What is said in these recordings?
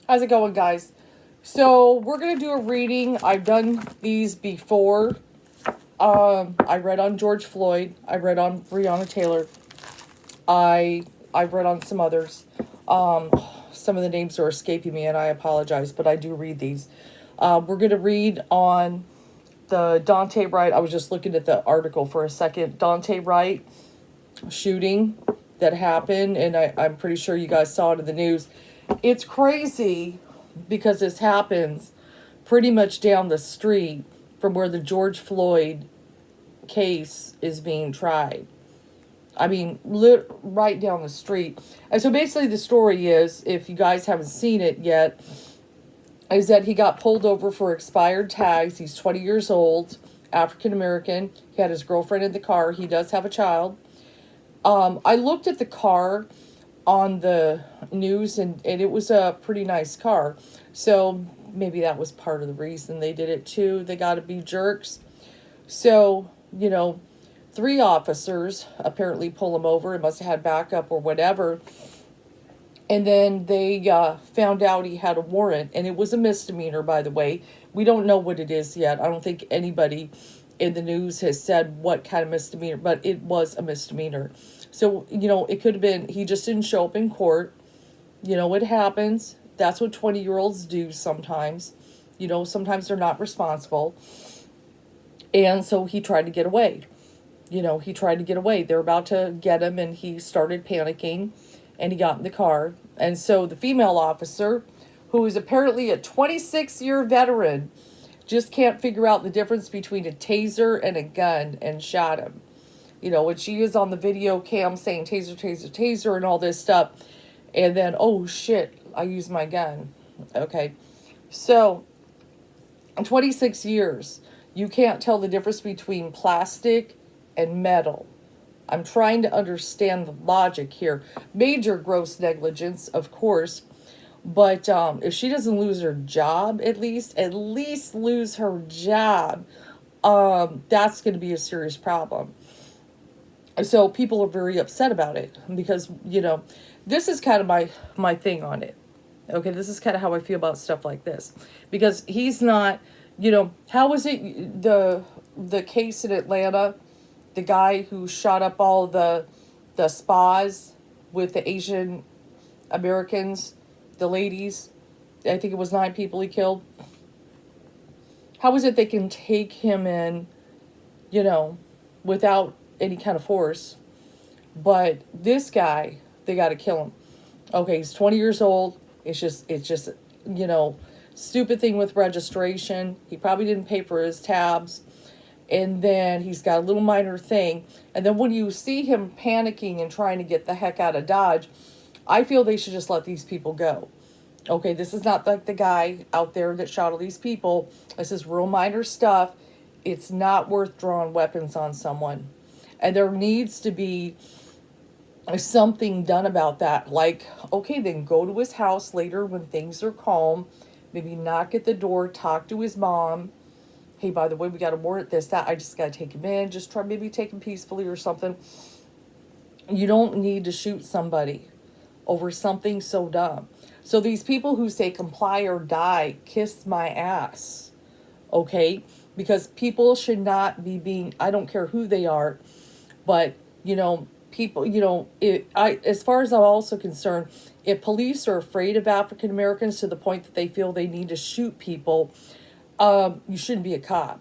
How's it going, guys? So we're gonna do a reading. I've done these before. I read on George Floyd. I read on Breonna Taylor. I've read on some others. Some of the names are escaping me, and I apologize, but I do read these. We're gonna read on the Daunte Wright. I was just looking at the article for a second. Daunte Wright shooting that happened, and I'm pretty sure you guys saw it in the news. It's crazy because this happens pretty much down the street from where the George Floyd case is being tried. I mean, right down the street. And so basically the story is, if you guys haven't seen it yet, is that he got pulled over for expired tags. He's 20 years old, African American. He had his girlfriend in the car. He does have a child. I looked at the car on the news, and it was a pretty nice car. So maybe that was part of the reason they did it too. They got to be jerks. So, 3 officers apparently pull him over. It must have had backup or whatever. And then they found out he had a warrant, and it was a misdemeanor, by the way. We don't know what it is yet. I don't think anybody in the news has said what kind of misdemeanor, but it was a misdemeanor. So, it could have been he just didn't show up in court. It happens. That's what 20-year-olds do sometimes. Sometimes they're not responsible. And so he tried to get away. He tried to get away. They're about to get him, and he started panicking, and he got in the car. And so the female officer, who is apparently a 26-year veteran, just can't figure out the difference between a taser and a gun, and shot him. And she is on the video cam saying taser, taser, taser, and all this stuff. And then, oh shit, I used my gun. Okay. So, 26 years, you can't tell the difference between plastic and metal. I'm trying to understand the logic here. Major gross negligence, of course. But if she doesn't lose her job, at least lose her job, that's going to be a serious problem. So people are very upset about it because, this is kind of my thing on it. Okay, this is kind of how I feel about stuff like this. Because he's not, how was it the case in Atlanta, the guy who shot up all the spas with the Asian Americans, the ladies, I think it was 9 people he killed. How is it they can take him in, without any kind of force, but this guy, they got to kill him. Okay, he's 20 years old. It's just, stupid thing with registration. He probably didn't pay for his tabs. And then he's got a little minor thing. And then when you see him panicking and trying to get the heck out of Dodge, I feel they should just let these people go. Okay, this is not like the guy out there that shot all these people. This is real minor stuff. It's not worth drawing weapons on someone. And there needs to be something done about that. Like, okay, then go to his house later when things are calm. Maybe knock at the door, talk to his mom. Hey, by the way, we got a warrant, this, that. I just got to take him in. Just try maybe take him peacefully or something. You don't need to shoot somebody over something so dumb. So these people who say comply or die, kiss my ass. Okay? Because people should not be being, I don't care who they are, but, people, as far as I'm also concerned, if police are afraid of African Americans to the point that they feel they need to shoot people, you shouldn't be a cop.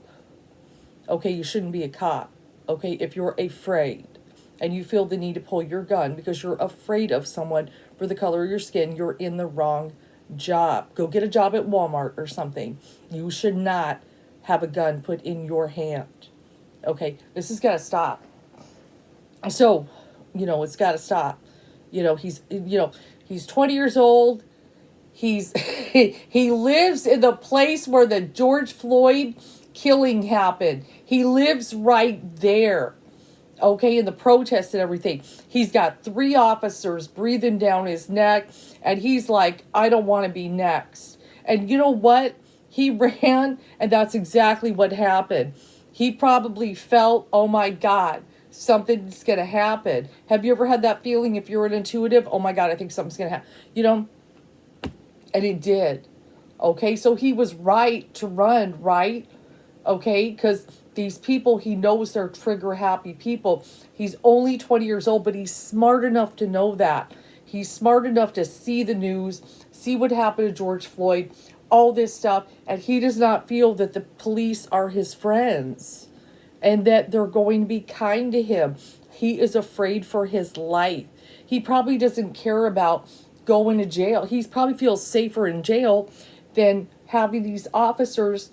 Okay, you shouldn't be a cop. Okay, if you're afraid and you feel the need to pull your gun because you're afraid of someone for the color of your skin, you're in the wrong job. Go get a job at Walmart or something. You should not have a gun put in your hand. Okay, this has got to stop. So, it's got to stop. He's 20 years old. He lives in the place where the George Floyd killing happened. He lives right there. Okay, in the protests and everything. He's got 3 officers breathing down his neck, and he's like, I don't want to be next. And you know what? He ran, and that's exactly what happened. He probably felt, oh my God, something's going to happen. Have you ever had that feeling if you're an intuitive? Oh my God, I think something's going to happen. And it did. Okay, so he was right to run, right? Okay, because these people, he knows they're trigger happy people. He's only 20 years old, but he's smart enough to know that. He's smart enough to see the news, see what happened to George Floyd, all this stuff, and he does not feel that the police are his friends and that they're going to be kind to him. He is afraid for his life. He probably doesn't care about going to jail. He probably feels safer in jail than having these officers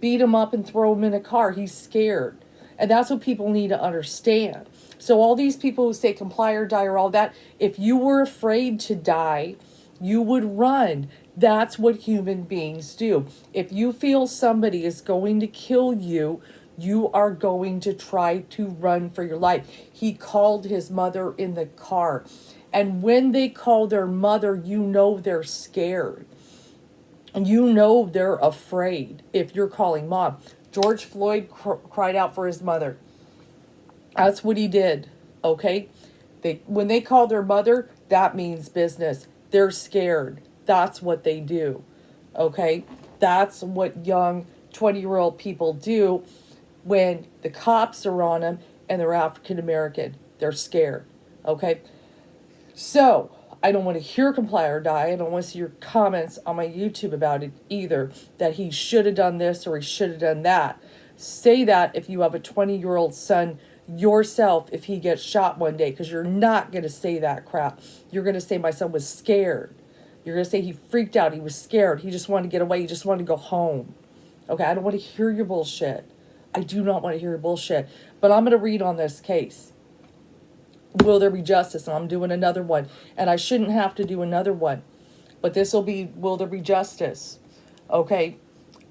beat him up and throw him in a car. He's scared. And that's what people need to understand. So all these people who say comply or die or all that, if you were afraid to die, you would run. That's what human beings do. If you feel somebody is going to kill you, you are going to try to run for your life. He called his mother in the car. And when they call their mother, you know they're scared. And you know they're afraid if you're calling mom. George Floyd cried out for his mother. That's what he did, okay? When they call their mother, that means business. They're scared. That's what they do, okay? That's what young 20-year-old people do when the cops are on them and they're African American. They're scared, okay? So, I don't want to hear comply or die. I don't want to see your comments on my YouTube about it either, that he should have done this or he should have done that. Say that if you have a 20-year-old son yourself if he gets shot one day, because you're not going to say that crap. You're going to say my son was scared. You're going to say he freaked out. He was scared. He just wanted to get away. He just wanted to go home. Okay, I don't want to hear your bullshit. I do not want to hear your bullshit. But I'm going to read on this case. Will there be justice? And I'm doing another one. And I shouldn't have to do another one. But this will be, will there be justice? Okay.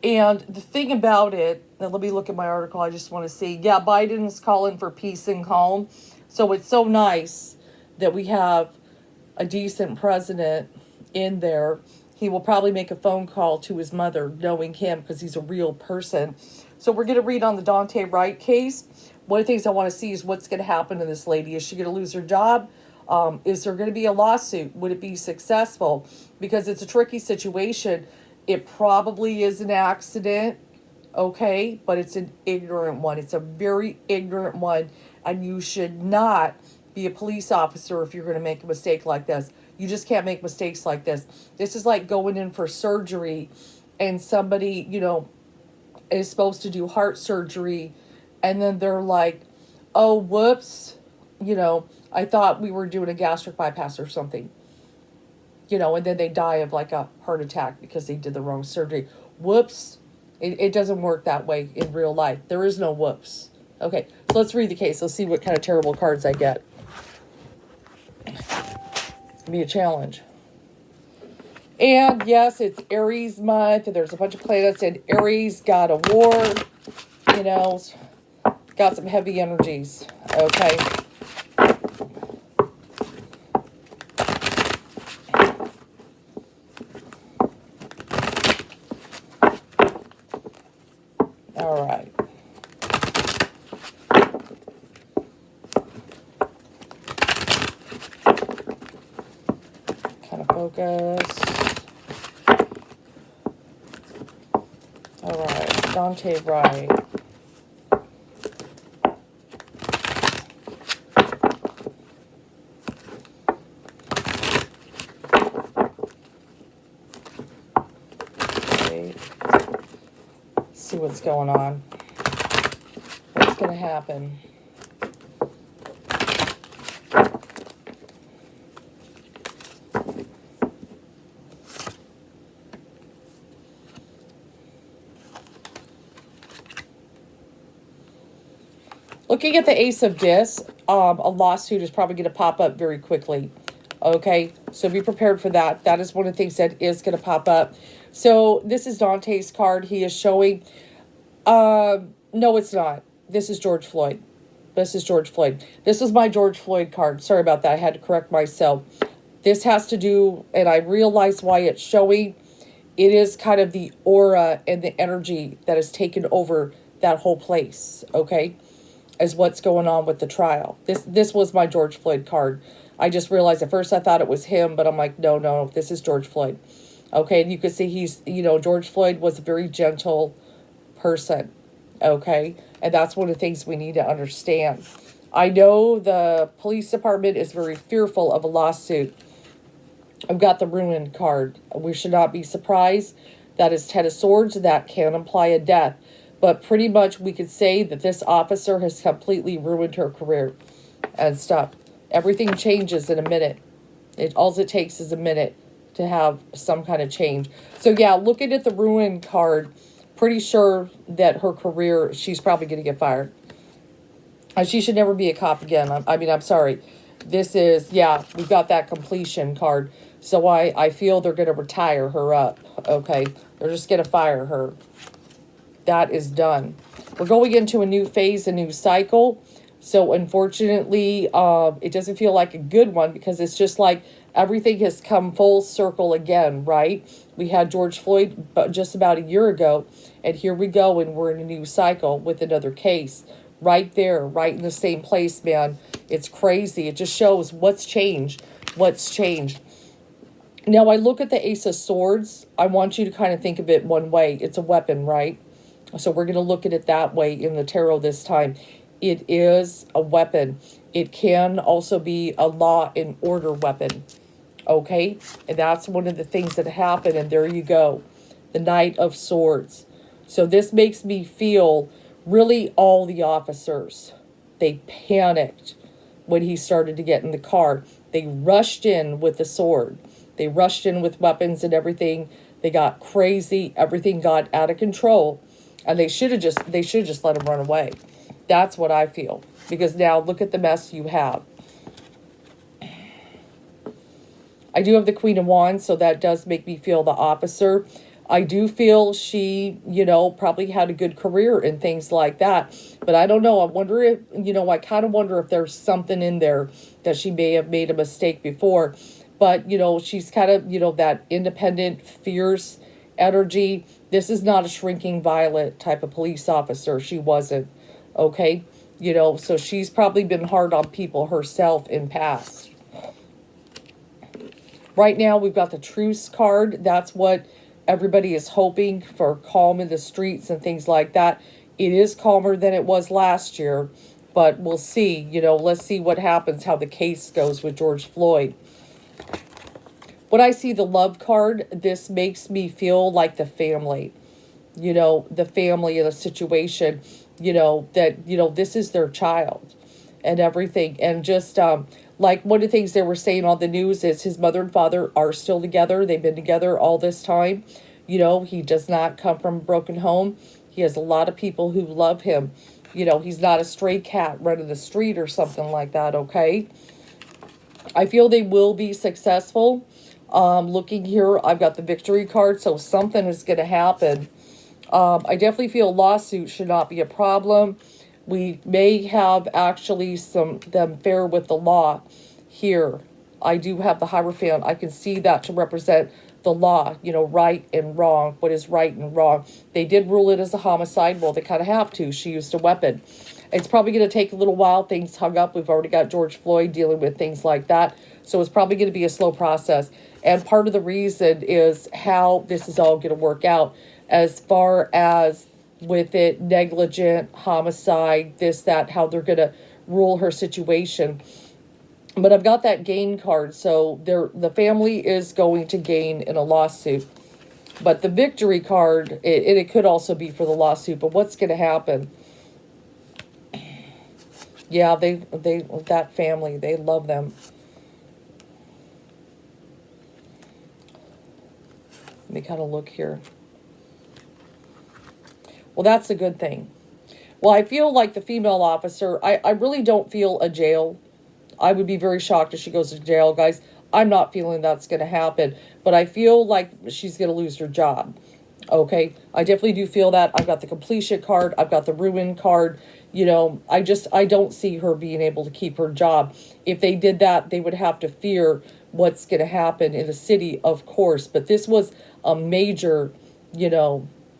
And the thing about it, now let me look at my article. I just want to see. Yeah, Biden's calling for peace and calm. So it's so nice that we have a decent president in there. He will probably make a phone call to his mother, knowing him, because he's a real person. So we're going to read on the Daunte Wright case. One of the things I want to see is what's going to happen to this lady. Is she going to lose her job? Is there going to be a lawsuit? Would it be successful? Because it's a tricky situation. It probably is an accident, okay? But it's an ignorant one. It's a very ignorant one. And you should not be a police officer if you're going to make a mistake like this. You just can't make mistakes like this. This is like going in for surgery and somebody, is supposed to do heart surgery. And then they're like, oh, whoops, I thought we were doing a gastric bypass or something. And then they die of like a heart attack because they did the wrong surgery. Whoops. It doesn't work that way in real life. There is no whoops. Okay, so let's read the case. Let's see what kind of terrible cards I get. It's going to be a challenge. And yes, it's Aries month. And there's a bunch of planets. And Aries got a war. Got some heavy energies. Okay. All right. Kind of focus. All right. Daunte Wright. See what's going on. What's going to happen? Looking at the Ace of Discs, a lawsuit is probably going to pop up very quickly. Okay, so be prepared for that. That is one of the things that is going to pop up. So this is Daunte's card. He is showing, no, it's not. This is George Floyd. This is George Floyd. This is my George Floyd card. Sorry about that. I had to correct myself. This has to do, and I realize why it's showing. It is kind of the aura and the energy that has taken over that whole place, okay, as what's going on with the trial. This was my George Floyd card. I just realized at first I thought it was him, but I'm like, no, this is George Floyd. Okay, and you can see he's, George Floyd was a very gentle person. Okay, and that's one of the things we need to understand. I know the police department is very fearful of a lawsuit. I've got the ruin card. We should not be surprised. That is Ten of Swords. That can imply a death. But pretty much we could say that this officer has completely ruined her career and stuff. Everything changes in a minute. All it takes is a minute to have some kind of change. So yeah, looking at the ruin card, pretty sure that her career, she's probably going to get fired. She should never be a cop again. I'm sorry. This is, yeah, we've got that completion card. So I feel they're going to retire her up. Okay. They're just going to fire her. That is done. We're going into a new phase, a new cycle. So unfortunately, it doesn't feel like a good one because it's just like everything has come full circle again, right? We had George Floyd just about a year ago, and here we go, and we're in a new cycle with another case. Right there, right in the same place, man. It's crazy. It just shows what's changed. What's changed. Now, I look at the Ace of Swords. I want you to kind of think of it one way. It's a weapon, right? So we're going to look at it that way in the tarot this time. It is a weapon. It can also be a law and order weapon. Okay? And that's one of the things that happen. And there you go. The Knight of Swords. So this makes me feel really all the officers, they panicked when he started to get in the car. They rushed in with the sword. They rushed in with weapons and everything. They got crazy. Everything got out of control. And they should have just let him run away. That's what I feel. Because now look at the mess you have. I do have the Queen of Wands, so that does make me feel the officer. I do feel she, probably had a good career and things like that. But I don't know. I wonder if, I kind of wonder if there's something in there that she may have made a mistake before. But, she's kind of, that independent, fierce energy. This is not a shrinking violet type of police officer. She wasn't. Okay? So she's probably been hard on people herself in past. Right now, we've got the Truce card. That's what everybody is hoping for, calm in the streets and things like that. It is calmer than it was last year, but we'll see. Let's see what happens, how the case goes with George Floyd. When I see the Love card, this makes me feel like the family. The family of the situation, that, this is their child and everything. And just, like one of the things they were saying on the news is his mother and father are still together. They've been together all this time. He does not come from a broken home. He has a lot of people who love him. He's not a stray cat running the street or something like that, okay? I feel they will be successful. Looking here, I've got the Victory card, so something is going to happen. I definitely feel lawsuit should not be a problem. We may have actually them fair with the law here. I do have the Hierophant. I can see that to represent the law, right and wrong, what is right and wrong. They did rule it as a homicide. Well, they kind of have to. She used a weapon. It's probably going to take a little while. Things hung up. We've already got George Floyd dealing with things like that. So it's probably going to be a slow process. And part of the reason is how this is all going to work out as far as with it, negligent, homicide, this, that, how they're going to rule her situation. But I've got that gain card, so the family is going to gain in a lawsuit. But the Victory card, it could also be for the lawsuit, but what's going to happen? Yeah, that family, they love them. Let me kind of look here. Well, that's a good thing. Well, I feel like the female officer, I really don't feel a jail. I would be very shocked if she goes to jail, guys. I'm not feeling that's going to happen. But I feel like she's going to lose her job. Okay? I definitely do feel that. I've got the completion card. I've got the ruin card. I don't see her being able to keep her job. If they did that, they would have to fear what's going to happen in the city, of course. But this was a major,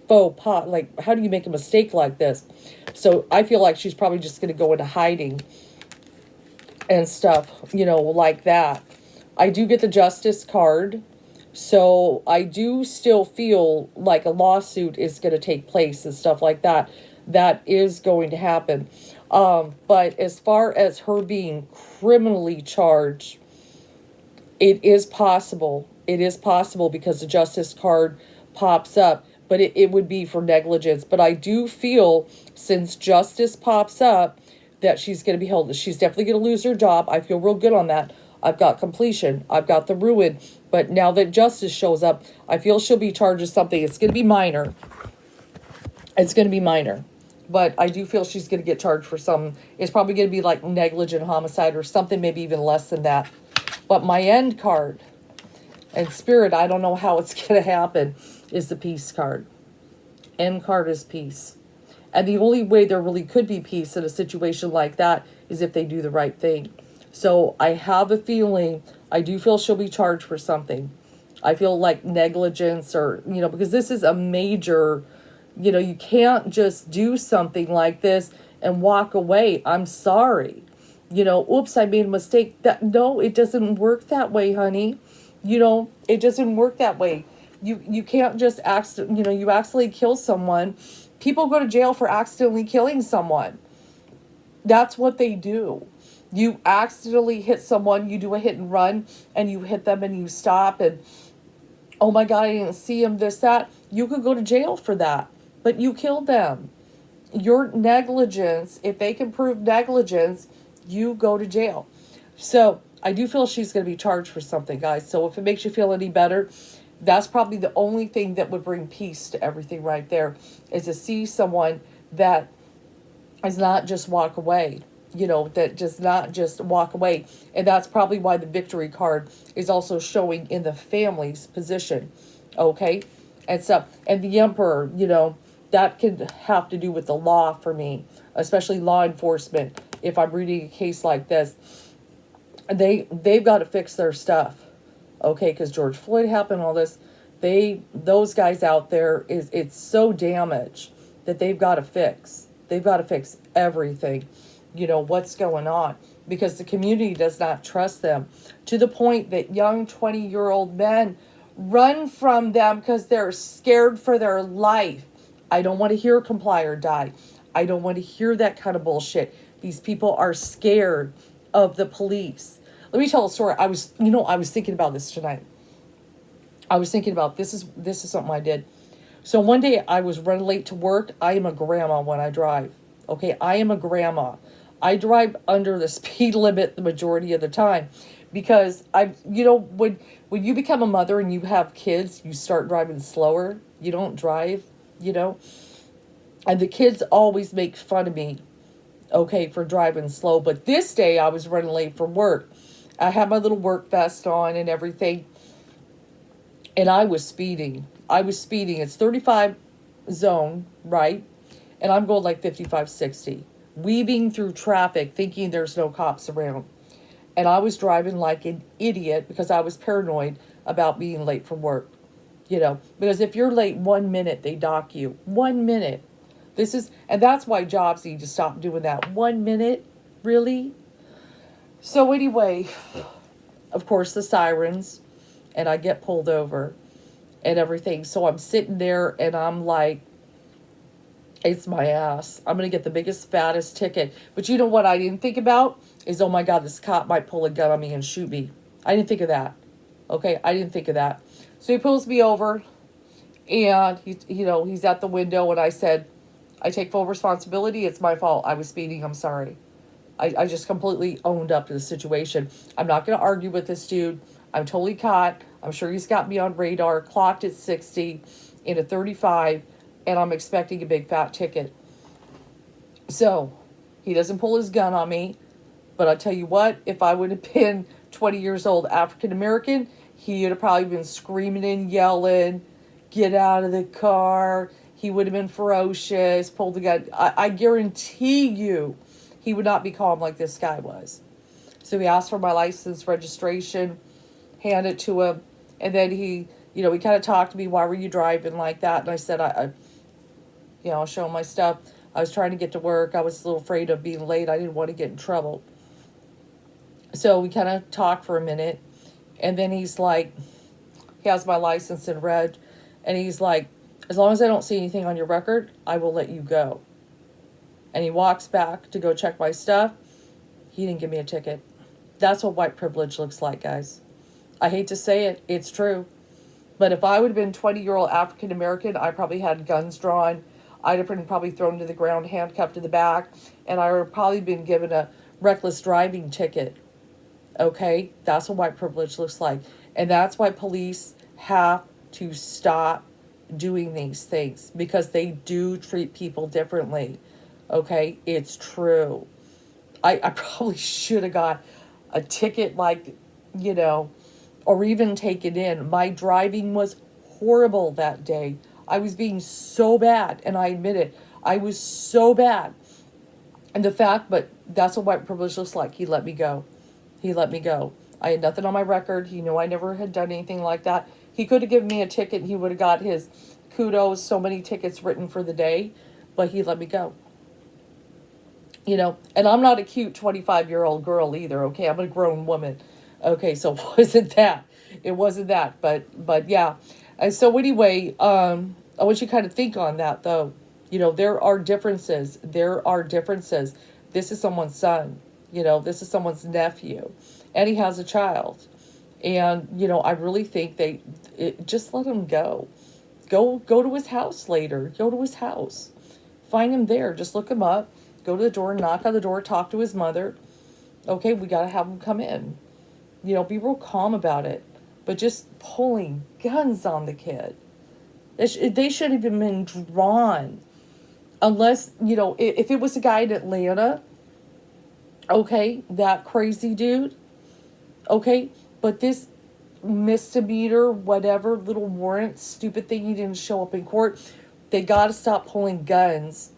faux pas. Like, how do you make a mistake like this? So I feel like she's probably just going to go into hiding and stuff, like that. I do get the Justice card. So I do still feel like a lawsuit is going to take place and stuff like that. That is going to happen. But as far as her being criminally charged, it is possible. It is possible because the justice card pops up, but it would be for negligence. But I do feel, since justice pops up, that she's going to be held. She's definitely going to lose her job. I feel real good on that. I've got completion. I've got the ruin. But now that justice shows up, I feel she'll be charged with something. It's going to be minor. It's going to be minor. But I do feel she's going to get charged for some. It's probably going to be like negligent homicide or something, maybe even less than that. But my end card and spirit, I don't know how it's going to happen, is the peace card. End card is peace. And the only way there really could be peace in a situation like that is if they do the right thing. So I have a feeling, I do feel she'll be charged for something. I feel like negligence or, because this is a major, you can't just do something like this and walk away. I'm sorry. Oops, I made a mistake. No, it doesn't work that way, honey. It doesn't work that way. You can't just you accidentally kill someone. People go to jail for accidentally killing someone. That's what they do. You accidentally hit someone, you do a hit and run, and you hit them and you stop, and oh my God, I didn't see him, this, that. You could go to jail for that, but you killed them. Your negligence, if they can prove negligence, you go to jail. So I do feel she's going to be charged for something, guys. So if it makes you feel any better, that's probably the only thing that would bring peace to everything right there, is to see someone that is not just walk away, that does not just walk away. And that's probably why the victory card is also showing in the family's position. Okay. And stuff. And the emperor, that could have to do with the law for me, especially law enforcement. If I'm reading a case like this, they've got to fix their stuff. Okay. Because George Floyd happened, all this, those guys out there, it's so damaged that they've got to fix. They've got to fix everything, what's going on, because the community does not trust them, to the point that young 20-year-old men run from them because they're scared for their life. I don't want to hear comply or die. I don't want to hear that kind of bullshit. These people are scared of the police. Let me tell a story. I was thinking about this tonight. I was thinking about this is something I did. So one day I was running late to work. I am a grandma when I drive. Okay, I am a grandma. I drive under the speed limit the majority of the time, because when you become a mother and you have kids, you start driving slower. You don't drive, and the kids always make fun of me, okay, for driving slow. But this day I was running late for work. I had my little work vest on and everything, and I was speeding. It's 35 zone, right? And I'm going like 55, 60. Weaving through traffic, thinking there's no cops around. And I was driving like an idiot because I was paranoid about being late for work. Because if you're late 1 minute, they dock you. 1 minute. And that's why jobs need to stop doing that. 1 minute? Really? So anyway, of course, the sirens, and I get pulled over and everything. So I'm sitting there and I'm like, it's my ass. I'm going to get the biggest, fattest ticket. But you know what I didn't think about is, oh my God, this cop might pull a gun on me and shoot me. I didn't think of that. Okay, I didn't think of that. So he pulls me over, and he's at the window, and I said, I take full responsibility. It's my fault. I was speeding. I'm sorry. I just completely owned up to the situation. I'm not going to argue with this dude. I'm totally caught. I'm sure he's got me on radar, clocked at 60 in a 35, and I'm expecting a big fat ticket. So he doesn't pull his gun on me, but I'll tell you what, if I would have been 20 years old, African American, he would have probably been screaming and yelling, get out of the car. He would have been ferocious, pulled the gun. I guarantee you he would not be calm like this guy was. So he asked for my license, registration, hand it to him, and then he kind of talked to me, why were you driving like that? And I said, I'll show him my stuff. I was trying to get to work. I was a little afraid of being late. I didn't want to get in trouble. So we kind of talked for a minute, and then he's like, He has my license in red. And he's like, as long as I don't see anything on your record, I will let you go. And he walks back to go check my stuff. He didn't give me a ticket. That's what white privilege looks like, guys. I hate to say it. It's true. But if I would have been 20-year-old African American, I probably had guns drawn. I'd have been probably thrown to the ground, handcuffed to the back, and I would have probably been given a reckless driving ticket. Okay? That's what white privilege looks like. And that's why police have to stop doing these things, because they do treat people differently. Okay? It's true. I probably should have got a ticket, like, or even taken in. My driving was horrible that day. I was being so bad, and I admit it. I was so bad. And but that's what white privilege looks like. He let me go. He let me go. I had nothing on my record. He knew I never had done anything like that. He could have given me a ticket, and he would have got his kudos, so many tickets written for the day, but he let me go. And I'm not a cute 25-year-old girl either, okay? I'm a grown woman. Okay, so it wasn't that. It wasn't that, but yeah. And so anyway, I want you to kind of think on that, though. There are differences. There are differences. This is someone's son. This is someone's nephew. And he has a child. And, I really think just let him go. Go to his house later. Go to his house. Find him there. Just look him up. Go to the door, knock on the door, talk to his mother. Okay, we got to have him come in. Be real calm about it. But just pulling guns on the kid. They should have been drawn. Unless, if it was a guy in Atlanta, okay, that crazy dude, okay, but this misdemeanor, whatever, little warrant, stupid thing, he didn't show up in court, they got to stop pulling guns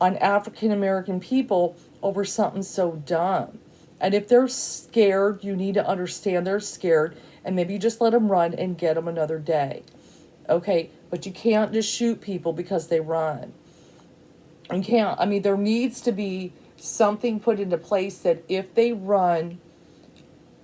on African American people over something so dumb. And if they're scared, you need to understand they're scared, and maybe you just let them run and get them another day. Okay, but you can't just shoot people because they run. You can't. I mean, there needs to be something put into place that if they run,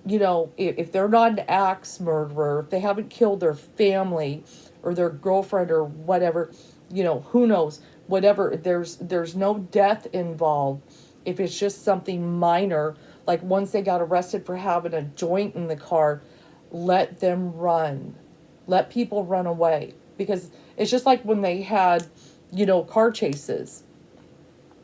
if they're not an axe murderer, if they haven't killed their family or their girlfriend or whatever, who knows, whatever, there's no death involved. If it's just something minor, like once they got arrested for having a joint in the car, let them run. Let people run away. Because it's just like when they had, car chases.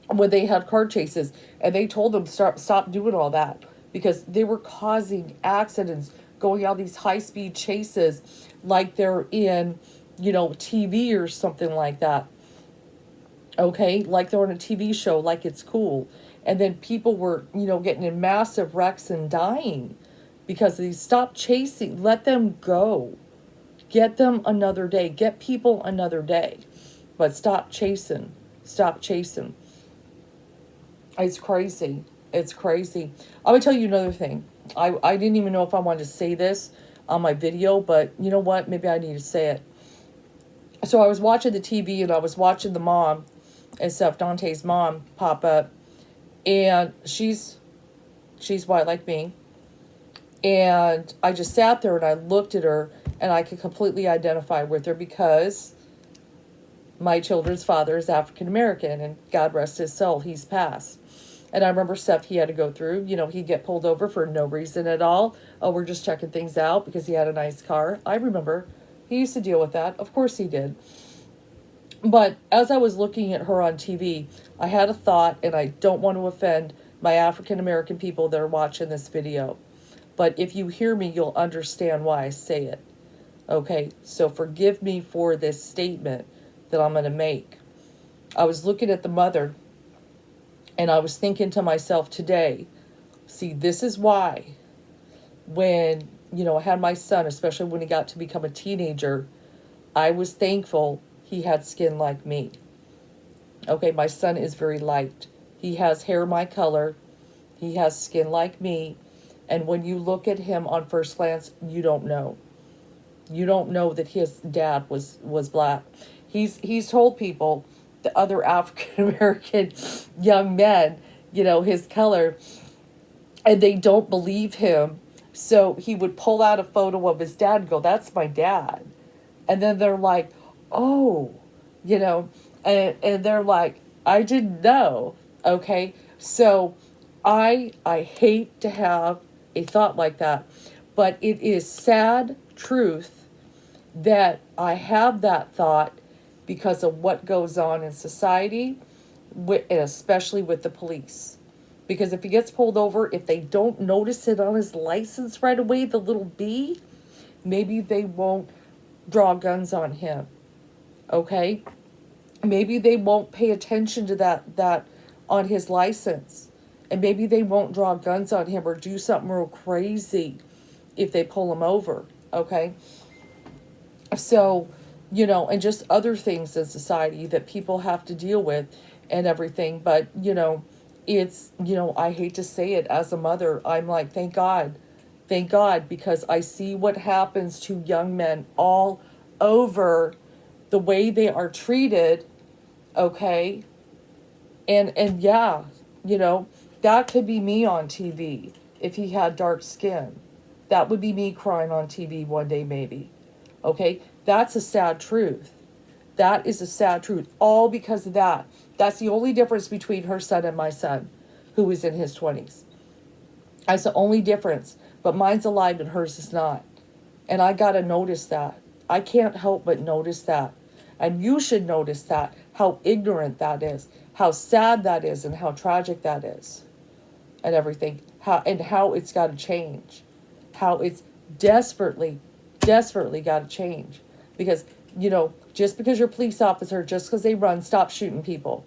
When they had car chases, and they told them stop doing all that, because they were causing accidents, going out these high-speed chases like they're in, TV or something like that. Okay, like they're on a TV show, like it's cool. And then people were, getting in massive wrecks and dying because of these. Stop chasing. Let them go. Get them another day. Get people another day. But stop chasing. Stop chasing. It's crazy. It's crazy. I would tell you another thing. I didn't even know if I wanted to say this on my video, but you know what? Maybe I need to say it. So I was watching the TV, and I was watching the mom and stuff, Daunte's mom, pop up. And she's white like me. And I just sat there and I looked at her, and I could completely identify with her because my children's father is African American, and God rest his soul, he's passed. And I remember stuff he had to go through. He'd get pulled over for no reason at all. Oh, we're just checking things out because he had a nice car. I remember. He used to deal with that. Of course he did. But as I was looking at her on TV, I had a thought, and I don't want to offend my African American people that are watching this video. But if you hear me, you'll understand why I say it. Okay, so forgive me for this statement that I'm going to make. I was looking at the mother, and I was thinking to myself today, see, this is why when, I had my son, especially when he got to become a teenager, I was thankful he had skin like me. Okay, my son is very light. He has hair my color. He has skin like me. And when you look at him on first glance, you don't know. You don't know that his dad was black. He's told people, the other African American young men, his color, and they don't believe him So he would pull out a photo of his dad and go, "That's my dad." And then they're like, "Oh," you know, and they're like, "I didn't know." Okay. So I hate to have a thought like that, but it is sad truth that I have that thought because of what goes on in society, and especially with the police. Because if he gets pulled over, if they don't notice it on his license right away, the little B, maybe they won't draw guns on him. Okay? Maybe they won't pay attention to that on his license. And maybe they won't draw guns on him or do something real crazy if they pull him over. Okay? So, and just other things in society that people have to deal with and everything. But, it's, I hate to say it as a mother. I'm like, thank God. Thank God, because I see what happens to young men all over, the way they are treated, okay? And yeah, that could be me on TV if he had dark skin. That would be me crying on TV one day, maybe. Okay? That's a sad truth. That is a sad truth. All because of that. That's the only difference between her son and my son, who is in his 20s. That's the only difference. But mine's alive and hers is not. And I got to notice that. I can't help but notice that. And you should notice that, how ignorant that is, how sad that is, and how tragic that is, and everything. How it's got to change. How it's desperately got to change. Because, just because you're a police officer, just because they run, stop shooting people.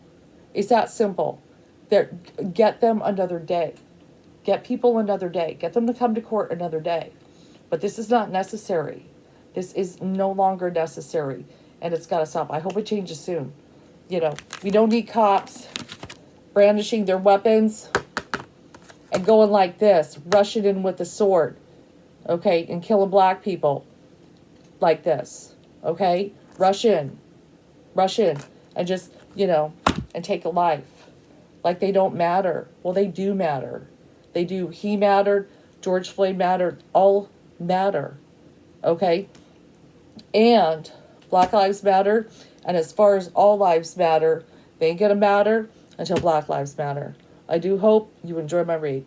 It's that simple. Get them another day. Get people another day. Get them to come to court another day. But this is not necessary. This is no longer necessary. And it's got to stop. I hope it changes soon. We don't need cops brandishing their weapons and going like this, rushing in with a sword, okay, and killing black people like this, okay? Rush in, and just, and take a life. Like they don't matter. Well, they do matter. They do. He mattered. George Floyd mattered. All matter. Okay? And Black Lives Matter. And as far as all lives matter, they ain't going to matter until Black Lives Matter. I do hope you enjoy my read.